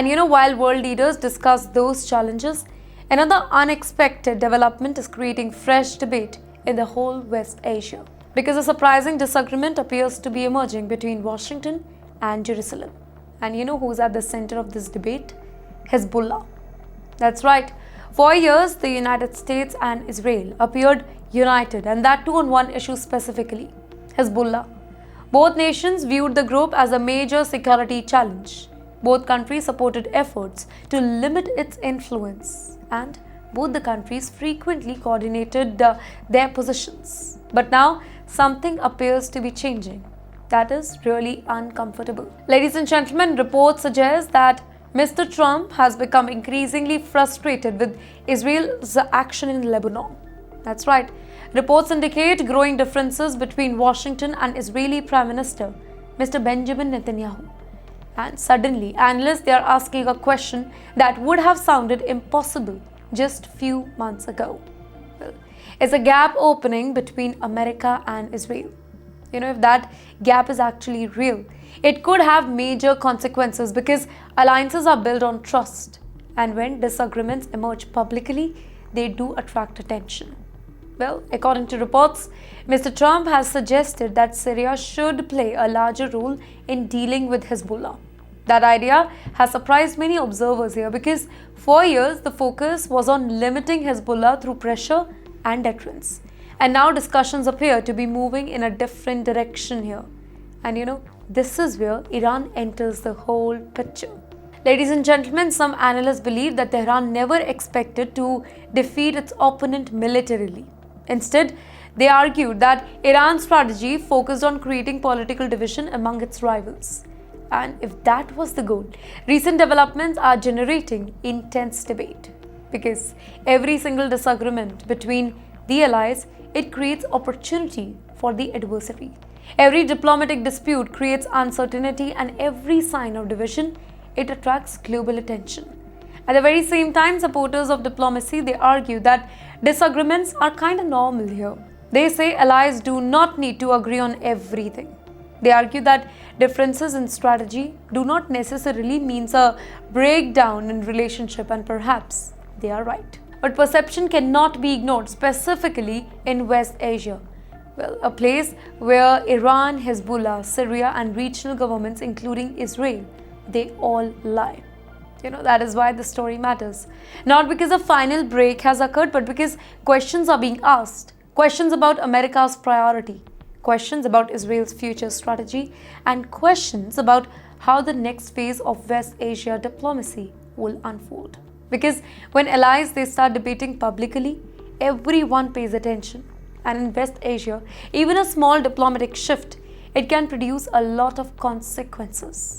While world leaders discuss those challenges, another unexpected development is creating fresh debate in the whole West Asia. Because a surprising disagreement appears to be emerging between Washington and Jerusalem. And you know who's at the center of this debate? Hezbollah. That's right. For years, the United States and Israel appeared united, and that too on one issue specifically, Hezbollah. Both nations viewed the group as a major security challenge. Both countries supported efforts to limit its influence, and both the countries frequently coordinated their positions. But now, something appears to be changing. That is really uncomfortable. Ladies and gentlemen, reports suggest that Mr. Trump has become increasingly frustrated with Israel's action in Lebanon. That's right. Reports indicate growing differences between Washington and Israeli Prime Minister, Mr. Benjamin Netanyahu. And suddenly, analysts are asking a question that would have sounded impossible just few months ago. Well, is a gap opening between America and Israel? If that gap is actually real, it could have major consequences because alliances are built on trust. And when disagreements emerge publicly, they do attract attention. Well, according to reports, Mr. Trump has suggested that Syria should play a larger role in dealing with Hezbollah. That idea has surprised many observers here because for years the focus was on limiting Hezbollah through pressure and deterrence. And now discussions appear to be moving in a different direction here. And this is where Iran enters the whole picture. Ladies and gentlemen, some analysts believe that Tehran never expected to defeat its opponent militarily. Instead, they argued that Iran's strategy focused on creating political division among its rivals. And if that was the goal, recent developments are generating intense debate. Because every single disagreement between the allies, it creates opportunity for the adversary. Every diplomatic dispute creates uncertainty, and every sign of division, it attracts global attention. At the very same time, supporters of diplomacy, they argue that disagreements are kind of normal here. They say allies do not need to agree on everything. They argue that differences in strategy do not necessarily mean a breakdown in relationship, and perhaps they are right. But perception cannot be ignored, specifically in West Asia. Well, a place where Iran, Hezbollah, Syria and regional governments including Israel, they all lie. That is why the story matters. Not because a final break has occurred, but because questions are being asked. Questions about America's priority, questions about Israel's future strategy, and questions about how the next phase of West Asia diplomacy will unfold. Because when allies they start debating publicly, everyone pays attention. And in West Asia, even a small diplomatic shift, it can produce a lot of consequences.